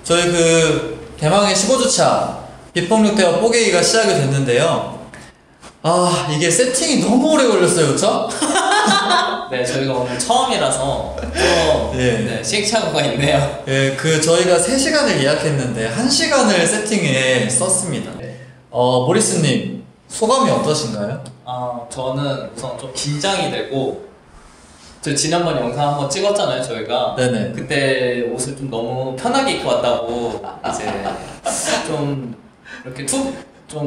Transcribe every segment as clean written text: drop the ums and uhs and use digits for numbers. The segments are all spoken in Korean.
저희 그 대망의 15주차 비폭력대화 뽀개기가 시작이 됐는데요. 아, 이게 세팅이 너무 오래 걸렸어요, 그쵸? 네, 저희가 오늘 처음이라서 좀 네, 시행착오가 있네요. 예, 그 저희가 3시간을 예약했는데 1시간을 세팅에 썼습니다. 모리스님, 소감이 어떠신가요? 저는 우선 좀 긴장이 되고, 저 지난번 영상 한번 찍었잖아요, 저희가. 네네. 그때 옷을 좀 너무 편하게 입고 왔다고 이제 좀 이렇게 좀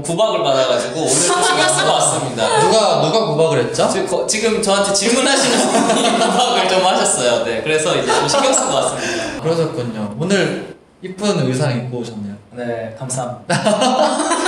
구박을 받아가지고 오늘 좀 신경 쓰고 왔습니다. 누가 구박을 했죠? 지금 저한테 질문하시는 분이 구박을 좀 하셨어요. 네, 그래서 이제 좀 신경 쓰고 왔습니다. 그러셨군요. 오늘 이쁜 의상 입고 오셨네요. 네, 감사합니다.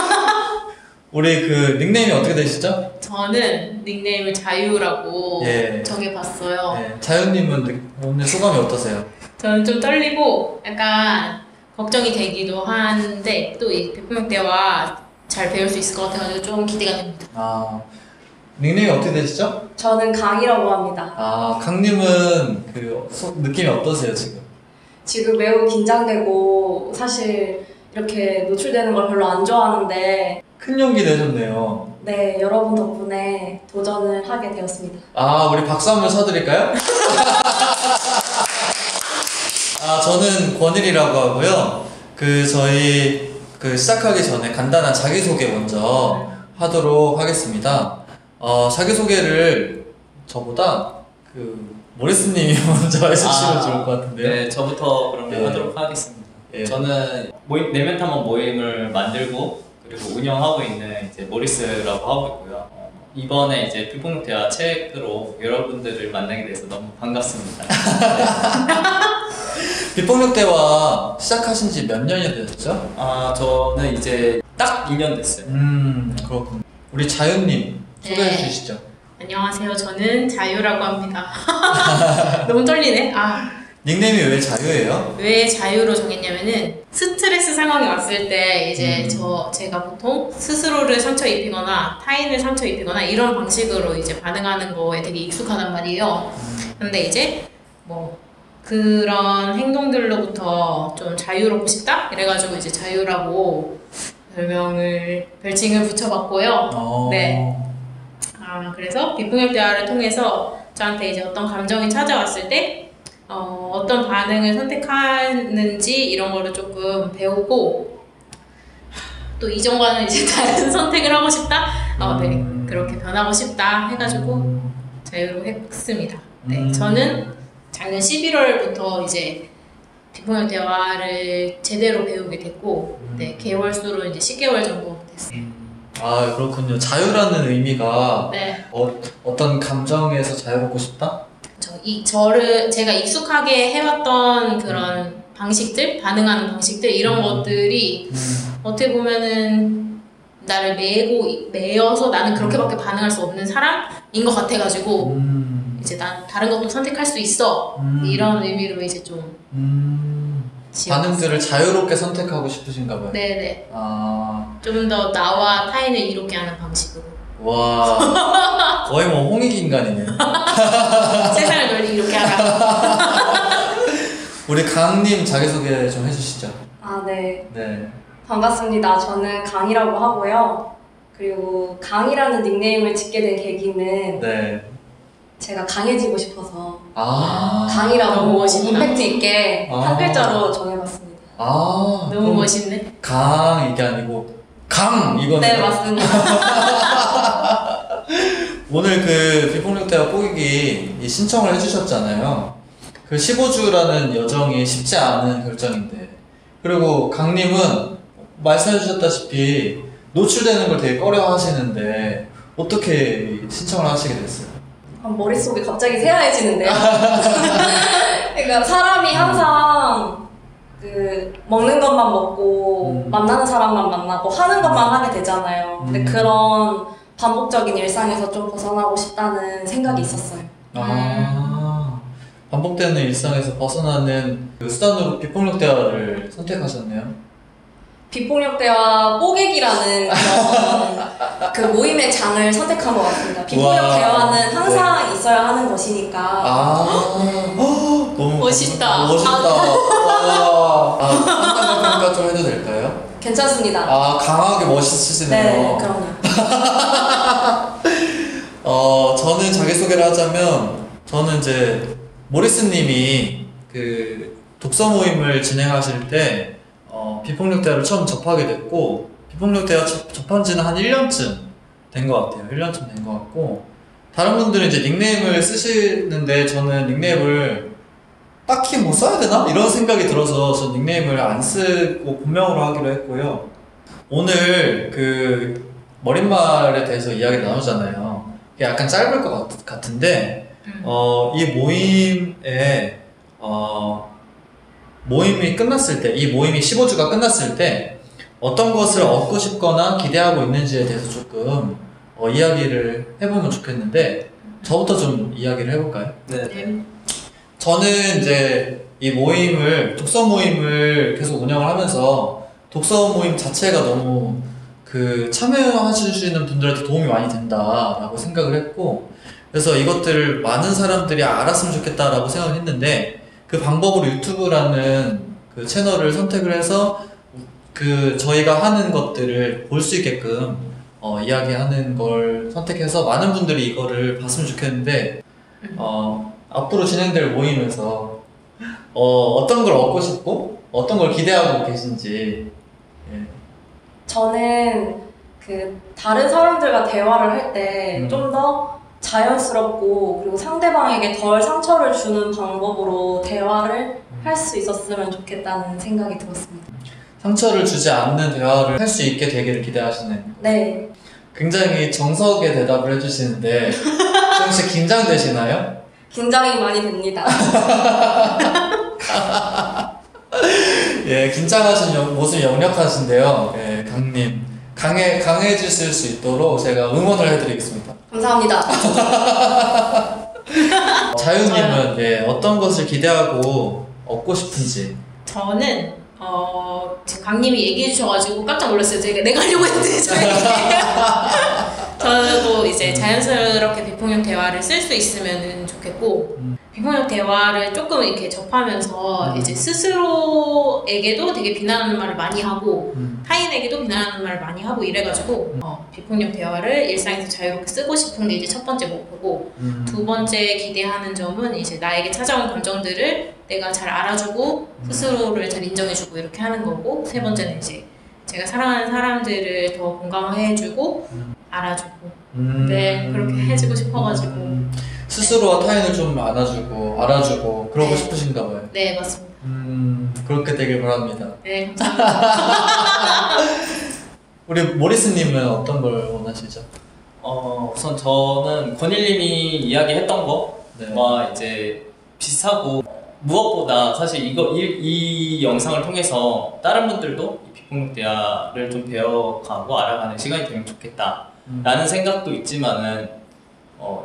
우리 그 닉네임이 어떻게 되시죠? 저는 닉네임을 자유라고 정해봤어요. 예. 자유님은 오늘 소감이 어떠세요? 저는 좀 떨리고 약간 걱정이 되기도 하는데 또 이 비폭력대화 잘 배울 수 있을 것 같아가지고 좀 기대가 됩니다. 닉네임이 어떻게 되시죠? 저는 강이라고 합니다. 강님은 그 느낌이 어떠세요 지금? 지금 매우 긴장되고 사실 이렇게 노출되는 걸 별로 안 좋아하는데 큰 용기 내셨네요. 네, 여러분 덕분에 도전을 하게 되었습니다. 우리 박수 한번 쳐드릴까요? 저는 권일이라고 하고요. 저희 시작하기 전에 간단한 자기소개 먼저 하도록 하겠습니다. 자기소개를 저보다 모리스님이 먼저 해주시면 좋을 것 같은데요. 네, 저부터 그러면 하도록 하겠습니다. 저는 내면탐험 모임을 만들고 그리고 운영하고 있는 이제 모리스라고 하고 있고요. 이번에 이제 비폭력대화 책으로 여러분들을 만나게 돼서 너무 반갑습니다. 비폭력대화 시작하신 지 몇 년이 되셨죠? 저는 이제 딱 2년 됐어요. 그렇군요. 우리 자유님 소개해 주시죠. 안녕하세요. 저는 자유라고 합니다. 너무 떨리네. 닉네임이 왜 자유예요? 왜 자유로 정했냐면은 스트레스 상황이 왔을 때 이제 제가 보통 스스로를 상처 입히거나 타인을 상처 입히거나 이런 방식으로 이제 반응하는 거에 되게 익숙하단 말이에요. 근데 이제 뭐 그런 행동들로부터 좀 자유롭고 싶다? 이래가지고 이제 자유라고 별칭을 붙여봤고요. 네. 그래서 비폭력대화를 통해서 저한테 이제 어떤 감정이 찾아왔을 때 어떤 반응을 선택하는지 이런 거를 조금 배우고 또 이전과는 이제 다른 선택을 하고 싶다? 네, 그렇게 변하고 싶다 해가지고 자유로 했습니다. 네, 저는 작년 11월부터 이제 비폭력대화를 제대로 배우게 됐고 네, 개월수로 이제 10개월 정도 됐어요. 그렇군요. 자유라는 의미가 네. 어떤 감정에서 자유롭고 싶다? 제가 익숙하게 해왔던 그런 방식들, 반응하는 방식들 이런 것들이 어떻게 보면은 나를 매여서 나는 그렇게밖에 반응할 수 없는 사람인 것 같아가지고 이제 난 다른 것도 선택할 수 있어 이런 의미로 이제 좀 반응들을 자유롭게 선택하고 싶으신가 봐요. 네네. 좀 더 나와 타인을 이롭게 하는 방식으로. 와, 거의 뭐 홍익인간이네. 세상을 널리 이롭게 하라. 우리 강님 자기소개 좀 해주시죠. 네. 네. 반갑습니다. 저는 강이라고 하고요. 그리고 강이라는 닉네임을 짓게 된 계기는 제가 강해지고 싶어서 강이라고 너무 멋있다. 임팩트 있게 한 글자로 정해봤습니다. 너무 멋있네. 강 이게 아니고 강 이거네요. 네, 맞습니다. 오늘 비폭력대화 뽀개기 신청을 해주셨잖아요. 15주라는 여정이 쉽지 않은 결정인데, 그리고 강님은 말씀해주셨다시피 노출되는 걸 되게 꺼려 하시는데 어떻게 신청을 하시게 됐어요? 머릿속이 갑자기 새하얘지는데요. 그러니까 사람이 항상 먹는 것만 먹고 만나는 사람만 만나고 하는 것만 하게 되잖아요. 근데 그런 반복적인 일상에서 좀 벗어나고 싶다는 생각이 있었어요. 반복되는 일상에서 벗어나는 수단으로 비폭력대화를 선택하셨네요. 비폭력대화 뽀개기라는 그런 모임의 장을 선택한 것 같습니다. 비폭력대화는 항상 있어야 하는 것이니까. 너무 멋있다. 멋있다. 괜찮습니다. 아, 강하게 멋있으시네요. 네, 그럼요. 저는 자기소개를 하자면, 저는 이제, 모리스님이 그 독서 모임을 진행하실 때, 비폭력대화를 처음 접하게 됐고, 비폭력대화 접한 지는 한 1년쯤 된 것 같아요. 1년쯤 된 것 같고, 다른 분들은 이제 닉네임을 쓰시는데, 저는 닉네임을 딱히 뭐 써야 되나? 이런 생각이 들어서 전 닉네임을 안 쓰고 본명으로 하기로 했고요. 오늘 그 머릿말에 대해서 이야기 나누잖아요. 이게 약간 짧을 것 같은데, 이 모임에, 모임이 끝났을 때, 이 모임이 15주가 끝났을 때, 어떤 것을 얻고 싶거나 기대하고 있는지에 대해서 조금 이야기를 해보면 좋겠는데, 저부터 좀 이야기를 해볼까요? 네. 저는 이제 이 모임을, 독서 모임을 계속 운영을 하면서 독서 모임 자체가 너무 그 참여하시는 분들한테 도움이 많이 된다라고 생각을 했고, 그래서 이것들을 많은 사람들이 알았으면 좋겠다라고 생각을 했는데, 그 방법으로 유튜브라는 그 채널을 선택을 해서 그 저희가 하는 것들을 볼 수 있게끔 이야기하는 걸 선택해서 많은 분들이 이거를 봤으면 좋겠는데, 앞으로 진행될 모임에서 어떤 걸 얻고 싶고 어떤 걸 기대하고 계신지. 예. 저는 그 다른 사람들과 대화를 할 때 좀 더 자연스럽고 그리고 상대방에게 덜 상처를 주는 방법으로 대화를 할 수 있었으면 좋겠다는 생각이 들었습니다. 상처를 주지 않는 대화를 할 수 있게 되기를 기대하시는. 네. 굉장히 정석의 대답을 해주시는데 조금씩 긴장되시나요? 긴장이 많이 됩니다. 예, 긴장하신 모습이 역력하신데요. 예, 강님 강해지실 수 있도록 제가 응원을 해드리겠습니다. 감사합니다. 자유님은 예, 어떤 것을 기대하고 얻고 싶은지. 저는 지금 강님이 얘기해 주셔가지고 깜짝 놀랐어요. 내가 하려고 했는데 저도 이제 자연스럽게 비폭력 대화를 쓸 수 있으면 좋겠고, 비폭력 대화를 조금 이렇게 접하면서 이제 스스로에게도 되게 비난하는 말을 많이 하고 타인에게도 비난하는 말을 많이 하고 이래가지고 비폭력 대화를 일상에서 자유롭게 쓰고 싶은 게 이제 첫 번째 목표고, 두 번째 기대하는 점은 이제 나에게 찾아온 감정들을 내가 잘 알아주고 스스로를 잘 인정해주고 이렇게 하는 거고, 세 번째는 이제 제가 사랑하는 사람들을 더 공감해주고 알아주고, 네, 그렇게 해주고 싶어가지고. 스스로와 타인을 좀 안아주고 알아주고 그러고 네. 싶으신가 봐요. 네, 맞습니다. 그렇게 되길 바랍니다. 네, 감사합니다. 우리 모리스님은 어떤 걸 원하시죠? 우선 저는 권일님이 이야기했던 거와 네. 이제 비슷하고, 무엇보다 사실 이 영상을 통해서 다른 분들도 이 비폭력 대화를 좀 배워가고 알아가는 시간이 되면 좋겠다라는 생각도 있지만은,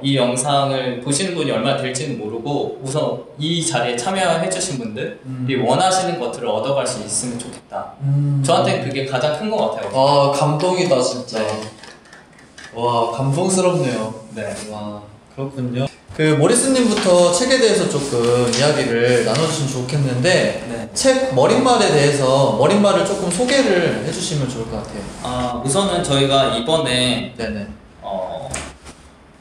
이 영상을 보시는 분이 얼마나 될지는 모르고 우선 이 자리에 참여해주신 분들이 원하시는 것들을 얻어갈 수 있으면 좋겠다. 저한테는 그게 가장 큰 것 같아요. 아, 감동이다 진짜. 네. 와, 감동스럽네요. 네. 와, 그렇군요. 그 모리스님부터 책에 대해서 조금 이야기를 나눠주시면 좋겠는데, 네. 책 머릿말에 대해서 머릿말을 조금 소개를 해주시면 좋을 것 같아요. 우선은 저희가 이번에 네네.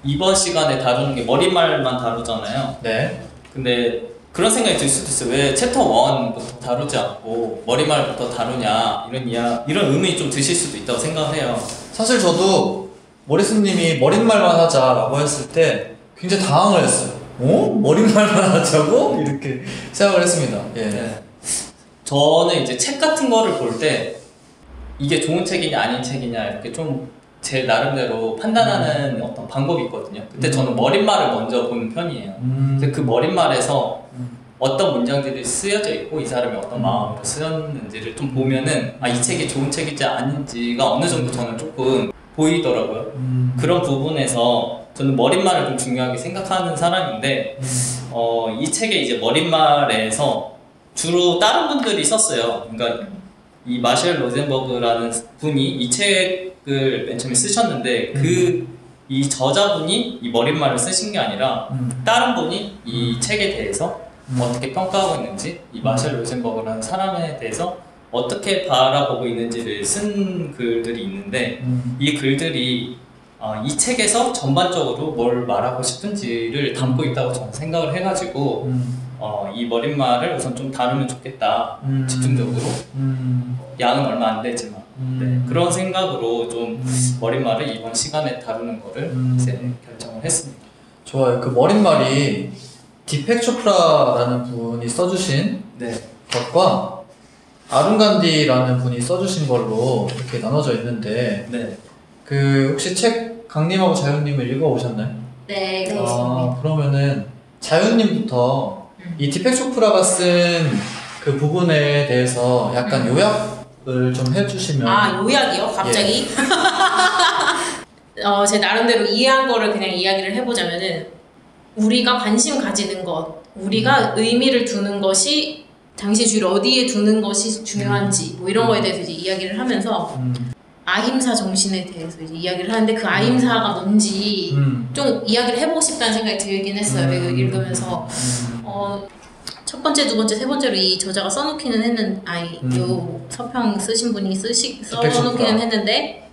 이번 시간에 다루는 게 머릿말만 다루잖아요. 네. 근데 그런 생각이 들 수도 있어요. 왜 챕터 1부터 다루지 않고 머릿말부터 다루냐, 이런 의문이 좀 드실 수도 있다고 생각을 해요. 사실 저도 모리스님이 머릿말만 하자라고 했을 때 굉장히 당황을 했어요. 머릿말만 하자고? 이렇게 생각을 했습니다. 예. 네. 저는 이제 책 같은 거를 볼 때 이게 좋은 책이냐 아닌 책이냐 이렇게 좀 제 나름대로 판단하는 어떤 방법이 있거든요. 그때 저는 머릿말을 먼저 보는 편이에요. 근데 그 머릿말에서 어떤 문장들이 쓰여져 있고 이 사람이 어떤 마음으로 쓰였는지를 좀 보면은 이 책이 좋은 책인지 아닌지가 어느 정도 저는 조금 보이더라고요. 그런 부분에서 저는 머릿말을 좀 중요하게 생각하는 사람인데, 이 책의 이제 머릿말에서 주로 다른 분들이 썼어요. 그러니까 이 마셸 로젠버그라는 분이 이 책을 맨 처음에 쓰셨는데 이 저자분이 이 머릿말을 쓰신 게 아니라 다른 분이 이 책에 대해서 어떻게 평가하고 있는지, 이 마셸 로젠버그라는 사람에 대해서 어떻게 바라보고 있는지를 쓴 글들이 있는데 이 글들이 이 책에서 전반적으로 뭘 말하고 싶은지를 담고 있다고 저는 생각을 해가지고 이 머릿말을 우선 좀 다루면 좋겠다. 집중적으로. 양은 얼마 안 되지만 네, 그런 생각으로 좀 머릿말을 이번 시간에 다루는 거를 이제 결정을 했습니다. 좋아요. 그 머릿말이 디펙 초프라라는 분이 써주신 네. 것과 아룬 간디라는 분이 써주신 걸로 이렇게 나눠져 있는데 네. 그 혹시 책 강님하고 자윤님을 읽어오셨나요? 네, 네. 그러면은 자윤님부터 이 디펙 초프라가 쓴 그 부분에 대해서 약간 요약을 좀 해주시면. 요약이요? 갑자기? 제 나름대로 이해한 거를 그냥 이야기를 해보자면은 우리가 관심 가지는 것, 우리가 의미를 두는 것이 당시 주의를 어디에 두는 것이 중요한지 뭐 이런 거에 대해서 이제 이야기를 하면서 아힘사 정신에 대해서 이제 이야기를 하는데 그 아힘사가 뭔지 좀 이야기를 해보고 싶다는 생각이 들긴 했어요. 이거 읽으면서 첫 번째, 두 번째, 세 번째로 이 저자가 써놓기는 했는 요 서평 쓰신 분이 써놓기는 했는데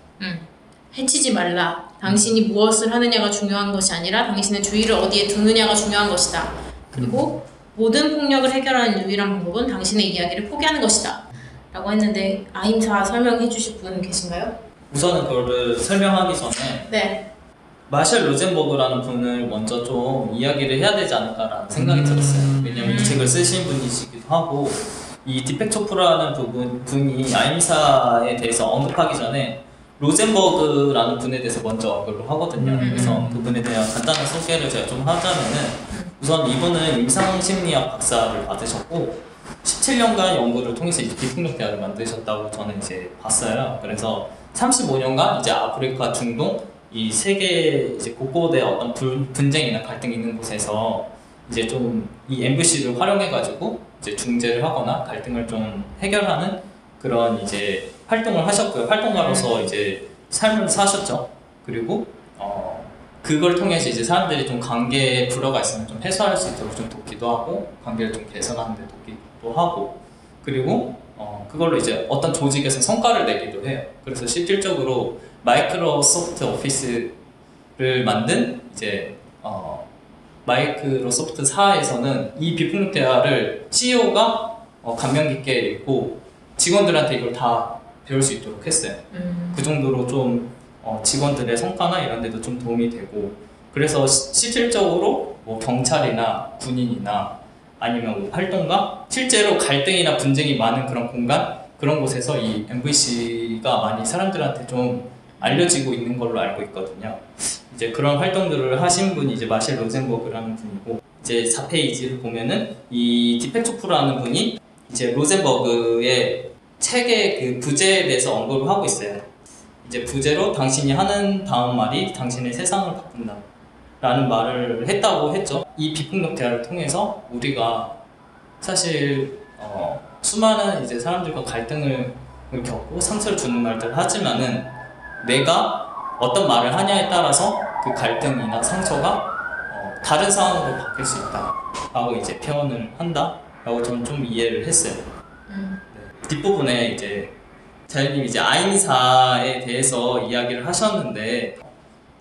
해치지 말라. 당신이 무엇을 하느냐가 중요한 것이 아니라 당신의 주의를 어디에 두느냐가 중요한 것이다. 그리고 모든 폭력을 해결하는 유일한 방법은 당신의 이야기를 포기하는 것이다. 라고 했는데 아임사 설명해 주실 분 계신가요? 우선은 그거를 설명하기 전에 네. 마셜 로젠버그라는 분을 먼저 좀 이야기를 해야 되지 않을까라는 생각이 들었어요. 왜냐면 이 책을 쓰신 분이시기도 하고 이 디펙 초프라는 분이 아임사에 대해서 언급하기 전에 로젠버그라는 분에 대해서 먼저 언급을 하거든요. 그래서 그분에 대한 간단한 소개를 제가 좀 하자면은 우선 이분은 임상심리학 박사를 받으셨고 17년간 연구를 통해서 이제 비폭력 대화를 만드셨다고 저는 이제 봤어요. 그래서 35년간 이제 아프리카, 중동 이 세계 이제 곳곳에 어떤 분쟁이나 갈등이 있는 곳에서 이제 좀 이 MVC를 활용해가지고 이제 중재를 하거나 갈등을 좀 해결하는 그런 이제 활동을 하셨고요. 활동가로서 이제 삶을 사셨죠. 그리고 그걸 통해서 이제 사람들이 좀 관계에 불화가 있으면 좀 해소할 수 있도록 좀 돕기도 하고 관계를 좀 개선하는 데 돕기도 하고 그리고 그걸로 이제 어떤 조직에서 성과를 내기도 해요. 그래서 실질적으로 마이크로소프트 오피스를 만든 이제 마이크로소프트사에서는 이 비폭력 대화를 CEO가 감명 깊게 읽고 직원들한테 이걸 다 배울 수 있도록 했어요. 그 정도로 좀 직원들의 성과나 이런 데도 좀 도움이 되고 그래서 실질적으로 뭐 경찰이나 군인이나 아니면 뭐 활동가 실제로 갈등이나 분쟁이 많은 그런 공간 그런 곳에서 이 MVC가 많이 사람들한테 좀 알려지고 있는 걸로 알고 있거든요. 이제 그런 활동들을 하신 분이 이제 마셸 로젠버그라는 분이고 이제 4페이지를 보면은 이 디펙 초프라는 분이 이제 로젠버그의 책의 그 부제에 대해서 언급을 하고 있어요. 이제 부제로 당신이 하는 다음 말이 당신의 세상을 바꾼다 라는 말을 했다고 했죠. 이 비폭력 대화를 통해서 우리가 사실 수많은 이제 사람들과 갈등을 겪고 상처를 주는 말들을 하지만은 내가 어떤 말을 하냐에 따라서 그 갈등이나 상처가 다른 상황으로 바뀔 수 있다 라고 이제 표현을 한다 라고 저는 좀 이해를 했어요. 네. 뒷부분에 이제 자연님이 이제 아임사에 대해서 이야기를 하셨는데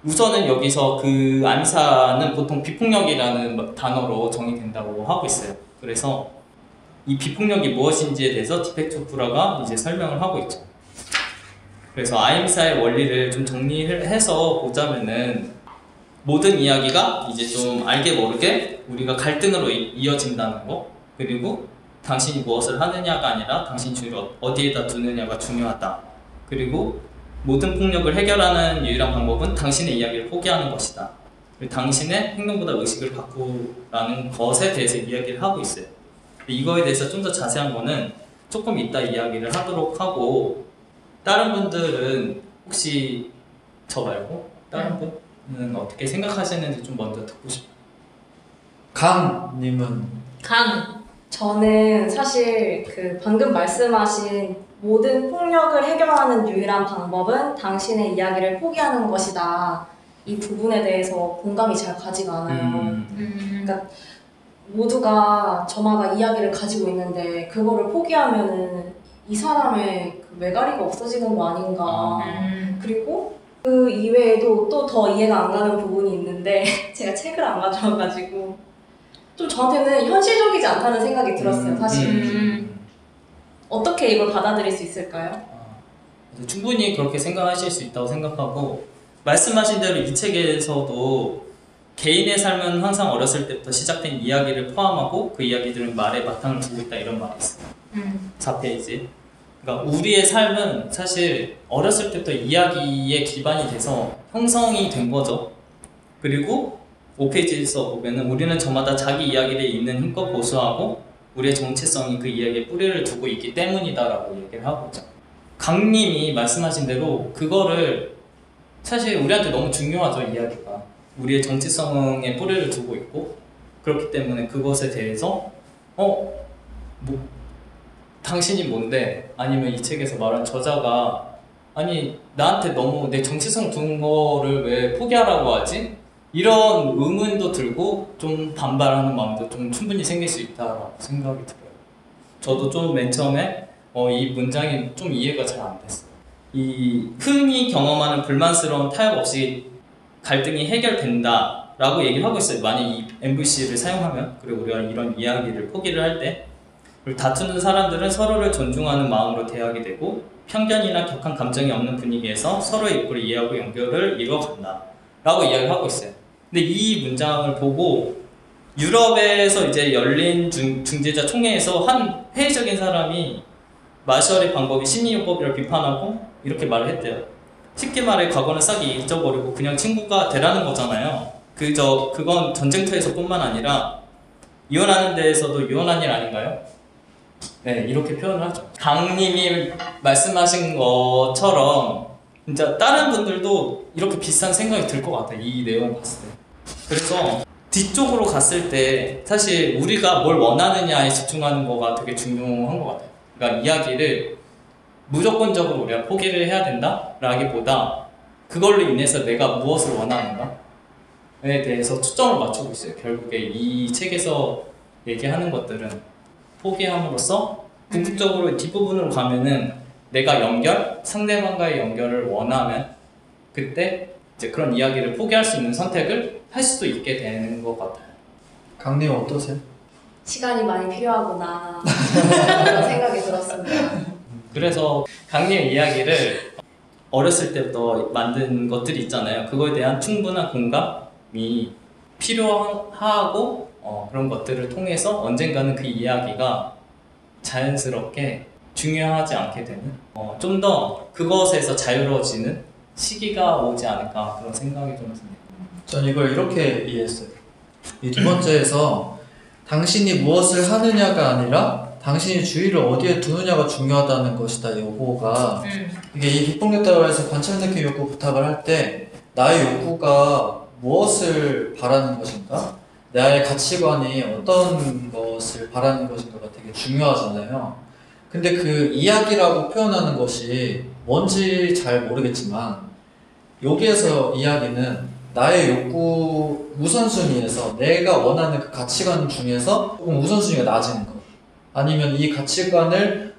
우선은 여기서 그 아임사는 보통 비폭력이라는 단어로 정의된다고 하고 있어요. 그래서 이 비폭력이 무엇인지에 대해서 디펙 초프라가 이제 설명을 하고 있죠. 그래서 아임사의 원리를 좀 정리를 해서 보자면은 모든 이야기가 이제 좀 알게 모르게 우리가 갈등으로 이어진다는 거 그리고 당신이 무엇을 하느냐가 아니라 당신이 주의를 어디에다 두느냐가 중요하다. 그리고 모든 폭력을 해결하는 유일한 방법은 당신의 이야기를 포기하는 것이다. 그리고 당신의 행동보다 의식을 바꾸라는 것에 대해서 이야기를 하고 있어요. 이거에 대해서 좀 더 자세한 거는 조금 이따 이야기를 하도록 하고 다른 분들은 혹시 저 말고 다른 분은 어떻게 생각하시는지 좀 먼저 듣고 싶어요. 강님은? 저는 사실 그 방금 말씀하신 모든 폭력을 해결하는 유일한 방법은 당신의 이야기를 포기하는 것이다. 이 부분에 대해서 공감이 잘 가지가 않아요. 그러니까 모두가 저마다 이야기를 가지고 있는데 그거를 포기하면은 이 사람의 그 메가리가 없어지는 거 아닌가. 음. 그리고 그 이외에도 또 더 이해가 안 가는 부분이 있는데 제가 책을 안 가져와가지고 좀 저한테는 현실적이지 않다는 생각이 들었어요, 사실. 어떻게 이걸 받아들일 수 있을까요? 충분히 그렇게 생각하실 수 있다고 생각하고, 말씀하신 대로 이 책에서도 개인의 삶은 항상 어렸을 때부터 시작된 이야기를 포함하고 그 이야기들은 말에 바탕을 두고 있다, 이런 말이 있어요. 4페이지. 그러니까 우리의 삶은 사실 어렸을 때부터 이야기의 기반이 돼서 형성이 된 거죠. 그리고 5페이지에서 보면은 우리는 저마다 자기 이야기를 읽는 힘껏 고수하고 우리의 정체성이 그 이야기에 뿌리를 두고 있기 때문이다라고 얘기를 하고 있죠. 강님이 말씀하신 대로 그거를 사실 우리한테 너무 중요하죠, 이야기가. 우리의 정체성에 뿌리를 두고 있고, 그렇기 때문에 그것에 대해서 당신이 뭔데? 아니면 이 책에서 말한 저자가 아니 나한테 너무 내 정체성 둔 거를 왜 포기하라고 하지? 이런 의문도 들고 좀 반발하는 마음도 좀 충분히 생길 수 있다라고 생각이 들어요. 저도 좀 맨 처음에 이 문장이 좀 이해가 잘 안 됐어요. 이 흔히 경험하는 불만스러운 타협 없이 갈등이 해결된다라고 얘기를 하고 있어요. 만약 이 MVC를 사용하면, 그리고 우리가 이런 이야기를 포기를 할 때, 다투는 사람들은 서로를 존중하는 마음으로 대하게 되고 편견이나 격한 감정이 없는 분위기에서 서로의 욕구를 이해하고 연결을 이뤄간다 라고 이야기를 하고 있어요. 근데 이 문장을 보고 유럽에서 이제 열린 중재자 총회에서 한 회의적인 사람이 마셜의 방법이 심리요법이라고 비판하고 이렇게 말을 했대요. 쉽게 말해 과거는 싹 잊어버리고 그냥 친구가 되라는 거잖아요. 그건 전쟁터에서 뿐만 아니라 이혼하는 데에서도 이혼한 일 아닌가요? 네, 이렇게 표현을 하죠. 강님이 말씀하신 것처럼 진짜 다른 분들도 이렇게 비슷한 생각이 들 것 같아요, 이 내용을 봤을 때. 그래서 뒤쪽으로 갔을 때 사실 우리가 뭘 원하느냐에 집중하는 거가 되게 중요한 것 같아요. 그러니까 이야기를 무조건적으로 우리가 포기를 해야 된다라기보다 그걸로 인해서 내가 무엇을 원하는가에 대해서 초점을 맞추고 있어요. 결국에 이 책에서 얘기하는 것들은 포기함으로써 궁극적으로 뒷부분으로 가면은 내가 상대방과의 연결을 원하면 그때 이제 그런 이야기를 포기할 수 있는 선택을 할 수도 있게 되는 것 같아요. 강님 어떠세요? 시간이 많이 필요하구나 그런 생각이 들었습니다. 그래서 강님 이야기를 어렸을 때부터 만든 것들이 있잖아요. 그거에 대한 충분한 공감이 필요하고 그런 것들을 통해서 언젠가는 그 이야기가 자연스럽게 중요하지 않게 되는 좀 더 그것에서 자유로워지는 시기가 오지 않을까 그런 생각이 좀 듭니다. 전 이걸 이렇게 이해했어요. 이 두 번째에서 당신이 무엇을 하느냐가 아니라 당신이 주의를 어디에 두느냐가 중요하다는 것이다, 요거가 이게 이 비폭력대화에서 관찰 느낌 욕구 부탁을 할 때 나의 욕구가 무엇을 바라는 것인가? 나의 가치관이 어떤 것을 바라는 것인가가 되게 중요하잖아요. 근데 그 이야기라고 표현하는 것이 뭔지 잘 모르겠지만 여기에서 이야기는 나의 욕구 우선순위에서 내가 원하는 그 가치관 중에서 조금 우선순위가 낮은 것, 아니면 이 가치관을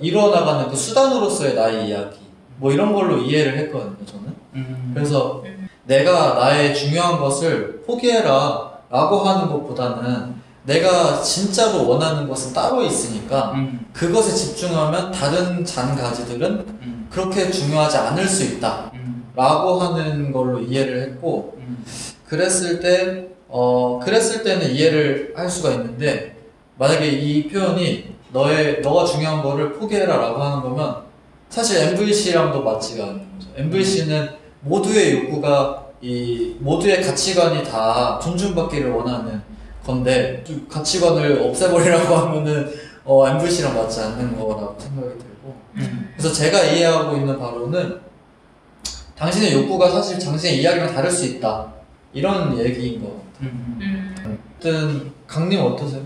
이루어나가는 그 수단으로서의 나의 이야기, 뭐 이런 걸로 이해를 했거든요, 저는. 그래서 내가 나의 중요한 것을 포기해라 라고 하는 것보다는 내가 진짜로 원하는 것은 따로 있으니까 그것에 집중하면 다른 잔가지들은 그렇게 중요하지 않을 수 있다 라고 하는 걸로 이해를 했고, 그랬을 때는 이해를 할 수가 있는데, 만약에 이 표현이 너가 중요한 거를 포기해라 라고 하는 거면 사실 MVC랑도 맞지가 않는 거죠. MVC는 모두의 욕구가 모두의 가치관이 다 존중받기를 원하는 건데 가치관을 없애버리라고 하면은 MVC랑 맞지 않는 거라고 생각이 들고, 그래서 제가 이해하고 있는 바로는 당신의 욕구가 사실 당신의 이야기랑 다를 수 있다, 이런 얘기인 것 같아요. 아무튼 강님 어떠세요?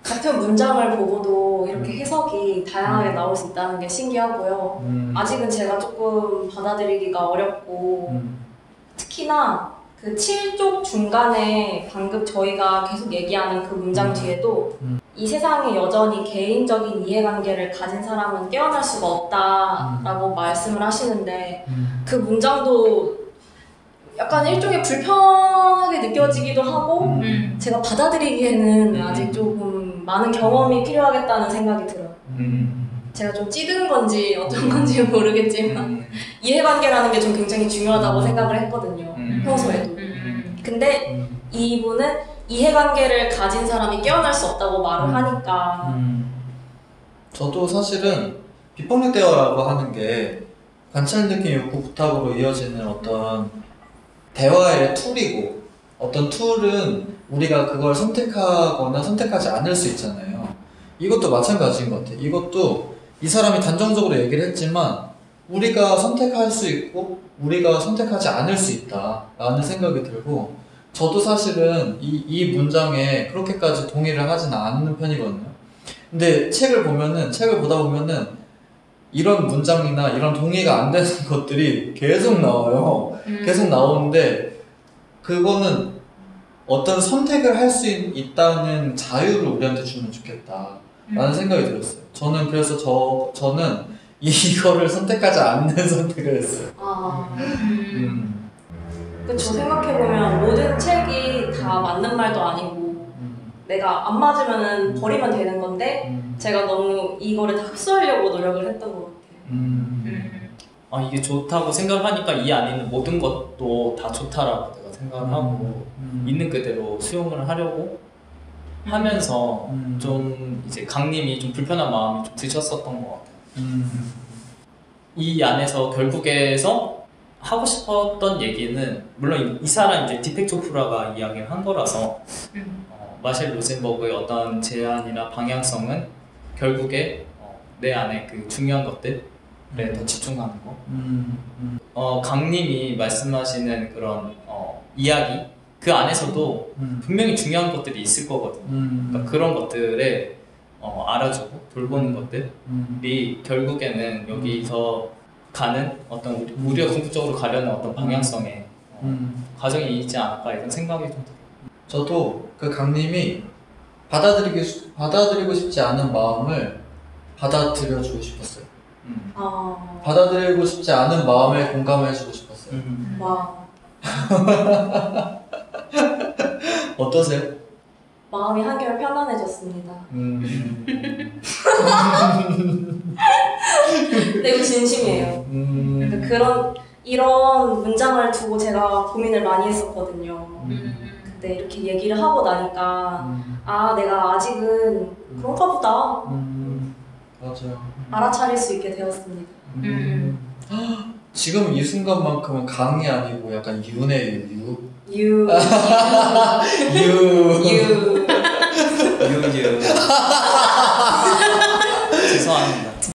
같은 문장을 보고도 이렇게 해석이 다양하게 나올 수 있다는 게 신기하고요. 아직은 제가 조금 받아들이기가 어렵고, 특히나 그 7쪽 중간에 방금 저희가 계속 얘기하는 그 문장 뒤에도 이 세상에 여전히 개인적인 이해관계를 가진 사람은 깨어날 수가 없다라고 말씀을 하시는데 그 문장도 약간 일종의 불편하게 느껴지기도 하고 제가 받아들이기에는 아직 조금 많은 경험이 필요하겠다는 생각이 들어요. 제가 좀 찌든 건지 어떤 건지 모르겠지만 이해관계라는 게 좀 굉장히 중요하다고 생각을 했거든요. 평소에도. 근데 이분은 이해관계를 가진 사람이 깨어날 수 없다고 말을 하니까 저도 사실은 비폭력 대화라고 하는 게 관찰 느낌 욕구 부탁으로 이어지는 어떤 대화의 툴이고 어떤 툴은 우리가 그걸 선택하거나 선택하지 않을 수 있잖아요. 이것도 마찬가지인 것 같아요. 이것도 이 사람이 단정적으로 얘기를 했지만 우리가 선택할 수 있고 우리가 선택하지 않을 수 있다라는 생각이 들고 저도 사실은 이 문장에 그렇게까지 동의를 하지는 않는 편이거든요. 근데 책을 보다 보면은 이런 문장이나 이런 동의가 안 되는 것들이 계속 나와요. 계속 나오는데 그거는 어떤 선택을 할 수 있다는 자유를 우리한테 주면 좋겠다라는 생각이 들었어요. 저는 그래서 저는 이거를 선택하지 않는 선택을 했어요. 그쵸. 생각해보면 모든 책이 다 맞는 말도 아니고 내가 안 맞으면 버리면 되는 건데 제가 너무 이거를 다 흡수하려고 노력을 했던 것 같아요. 이게 좋다고 생각하니까 이 안에 있는 모든 것도 다 좋다라고 내가 생각을 하고 있는 그대로 수용을 하려고 하면서 좀 이제 강님이 좀 불편한 마음이 좀 드셨었던 것 같아요. 이 안에서 결국에서 하고 싶었던 얘기는 물론 이 사람 이제 디펙토프라가 이야기를 한 거라서 마셸 로젠버그의 어떤 제안이나 방향성은 결국에 내 안에 그 중요한 것들에 더 집중하는 거. 강님이 말씀하시는 그런 이야기 그 안에서도 분명히 중요한 것들이 있을 거거든요. 그러니까 그런 것들에 알아주고 돌보는 것들이 결국에는 여기서 가는 어떤 우리가 궁극적으로 가려는 어떤 방향성의 과정이 있지 않을까 이런 생각이 좀 들어요. 저도 그 강님이 받아들이고 싶지 않은 마음을 받아들여주고 싶었어요. 받아들이고 싶지 않은 마음에 공감해주고 싶었어요. 와. 어떠세요? 마음이 한결 편안해졌습니다. 근데 이거 진심이에요. 그러니까 이런 문장을 두고 제가 고민을 많이 했었거든요. 근데 이렇게 얘기를 하고 나니까 내가 아직은 그런가 보다. 맞아요. 알아차릴 수 있게 되었습니다. 지금 이 순간만큼은 강이 아니고 약간 유네요. 유. 유. 유유